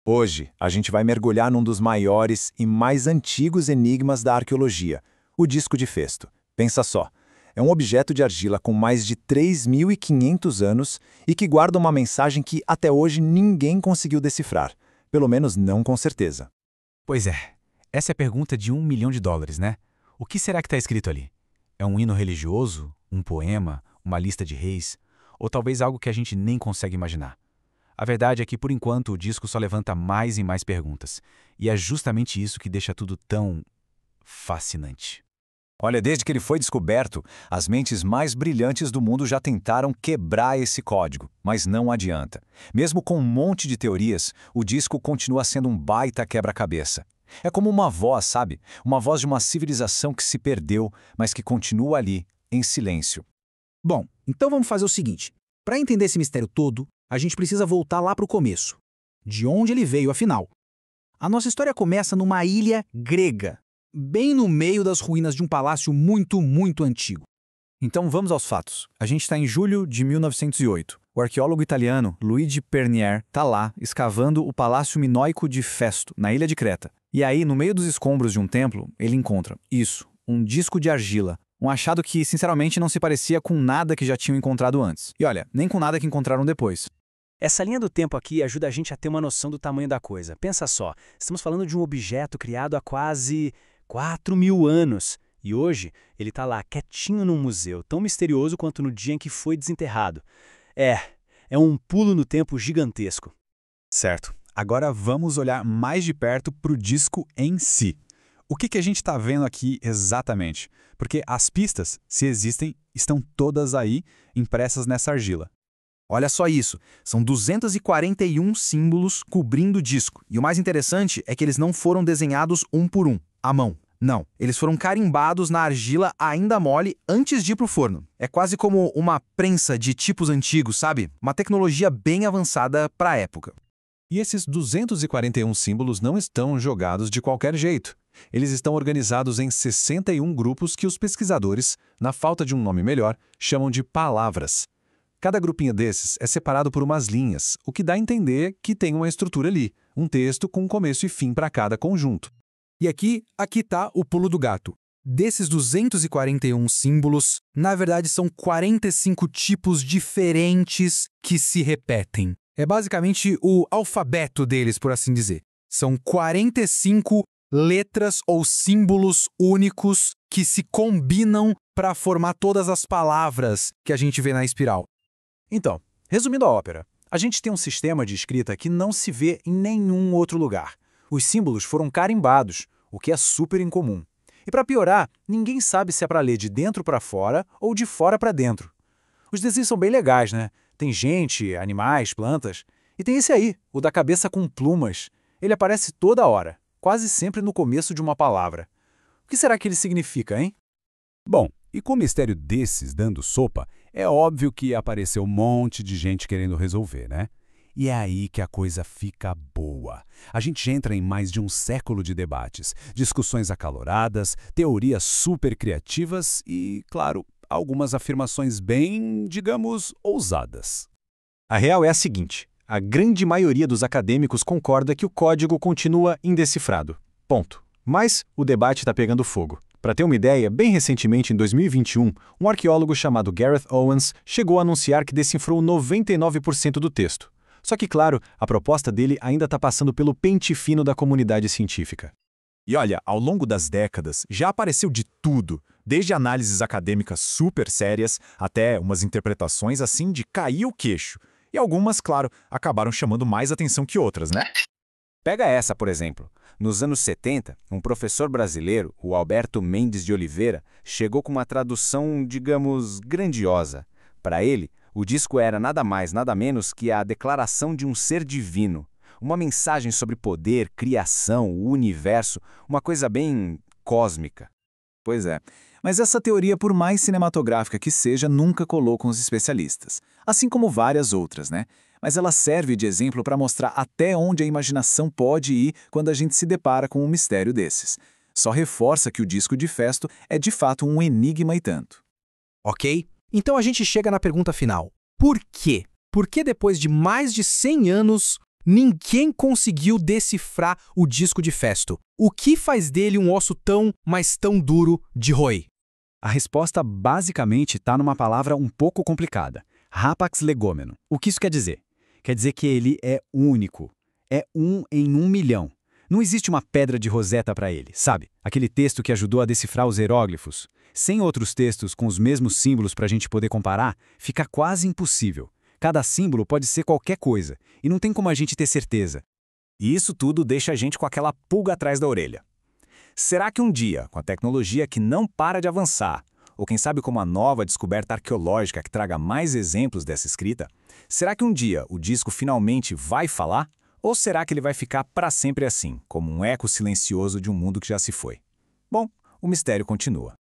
Hoje, a gente vai mergulhar num dos maiores e mais antigos enigmas da arqueologia, o disco de Festo. Pensa só, é um objeto de argila com mais de 3.500 anos e que guarda uma mensagem que até hoje ninguém conseguiu decifrar, pelo menos não com certeza. Pois é, essa é a pergunta de US$ 1 milhão, né? O que será que está escrito ali? É um hino religioso? Um poema? Uma lista de reis? Ou talvez algo que a gente nem consegue imaginar? A verdade é que, por enquanto, o disco só levanta mais e mais perguntas. E é justamente isso que deixa tudo tão fascinante. Olha, desde que ele foi descoberto, as mentes mais brilhantes do mundo já tentaram quebrar esse código, mas não adianta. Mesmo com um monte de teorias, o disco continua sendo um baita quebra-cabeça. É como uma voz, sabe? Uma voz de uma civilização que se perdeu, mas que continua ali, em silêncio. Bom, então vamos fazer o seguinte. Para entender esse mistério todo, a gente precisa voltar lá para o começo. De onde ele veio, afinal? A nossa história começa numa ilha grega, bem no meio das ruínas de um palácio muito antigo. Então vamos aos fatos. A gente está em julho de 1908. O arqueólogo italiano Luigi Pernier está lá, escavando o Palácio Minoico de Festo, na ilha de Creta. E aí, no meio dos escombros de um templo, ele encontra isso, um disco de argila. Um achado que, sinceramente, não se parecia com nada que já tinham encontrado antes. E olha, nem com nada que encontraram depois. Essa linha do tempo aqui ajuda a gente a ter uma noção do tamanho da coisa. Pensa só, estamos falando de um objeto criado há quase 4.000 anos. E hoje, ele está lá, quietinho num museu, tão misterioso quanto no dia em que foi desenterrado. É um pulo no tempo gigantesco. Certo. Agora vamos olhar mais de perto para o disco em si. O que a gente está vendo aqui exatamente? Porque as pistas, se existem, estão todas aí, impressas nessa argila. Olha só isso, são 241 símbolos cobrindo o disco. E o mais interessante é que eles não foram desenhados um por um, à mão. Não, eles foram carimbados na argila ainda mole antes de ir para o forno. É quase como uma prensa de tipos antigos, sabe? Uma tecnologia bem avançada para a época. E esses 241 símbolos não estão jogados de qualquer jeito. Eles estão organizados em 61 grupos que os pesquisadores, na falta de um nome melhor, chamam de palavras. Cada grupinho desses é separado por umas linhas, o que dá a entender que tem uma estrutura ali, um texto com começo e fim para cada conjunto. E aqui tá o pulo do gato. Desses 241 símbolos, na verdade são 45 tipos diferentes que se repetem. É basicamente o alfabeto deles, por assim dizer. São 45 letras ou símbolos únicos que se combinam para formar todas as palavras que a gente vê na espiral. Então, resumindo a ópera, a gente tem um sistema de escrita que não se vê em nenhum outro lugar. Os símbolos foram carimbados, o que é super incomum. E para piorar, ninguém sabe se é para ler de dentro para fora ou de fora para dentro. Os desenhos são bem legais, né? Tem gente, animais, plantas. E tem esse aí, o da cabeça com plumas. Ele aparece toda hora, quase sempre no começo de uma palavra. O que será que ele significa, hein? Bom, e com um mistério desses dando sopa, é óbvio que apareceu um monte de gente querendo resolver, né? E é aí que a coisa fica boa. A gente entra em mais de um século de debates, discussões acaloradas, teorias super criativas e, claro, algumas afirmações bem, digamos, ousadas. A real é a seguinte: a grande maioria dos acadêmicos concorda que o código continua indecifrado. Ponto. Mas o debate está pegando fogo. Para ter uma ideia, bem recentemente, em 2021, um arqueólogo chamado Gareth Owens chegou a anunciar que decifrou 99% do texto. Só que, claro, a proposta dele ainda está passando pelo pente fino da comunidade científica. E olha, ao longo das décadas, já apareceu de tudo, desde análises acadêmicas super sérias até umas interpretações assim de cair o queixo. E algumas, claro, acabaram chamando mais atenção que outras, né? Pega essa, por exemplo. Nos anos 70, um professor brasileiro, o Alberto Mendes de Oliveira, chegou com uma tradução, digamos, grandiosa. Para ele, o disco era nada mais, nada menos que a declaração de um ser divino. Uma mensagem sobre poder, criação, o universo, uma coisa bem cósmica. Pois é, mas essa teoria, por mais cinematográfica que seja, nunca colou com os especialistas. Assim como várias outras, né? Mas ela serve de exemplo para mostrar até onde a imaginação pode ir quando a gente se depara com um mistério desses. Só reforça que o disco de Festo é de fato um enigma e tanto. Ok? Então a gente chega na pergunta final. Por quê? Por que depois de mais de 100 anos, Ninguém conseguiu decifrar o disco de Festo. O que faz dele um osso tão, mas tão duro de roer? A resposta basicamente está numa palavra um pouco complicada: rapax legomeno. O que isso quer dizer? Quer dizer que ele é único. É 1 em 1 milhão. Não existe uma pedra de Rosetta para ele, sabe? Aquele texto que ajudou a decifrar os hieróglifos. Sem outros textos com os mesmos símbolos para a gente poder comparar, fica quase impossível. Cada símbolo pode ser qualquer coisa, e não tem como a gente ter certeza. E isso tudo deixa a gente com aquela pulga atrás da orelha. Será que um dia, com a tecnologia que não para de avançar, ou quem sabe com uma nova descoberta arqueológica que traga mais exemplos dessa escrita, será que um dia o disco finalmente vai falar? Ou será que ele vai ficar para sempre assim, como um eco silencioso de um mundo que já se foi? Bom, o mistério continua.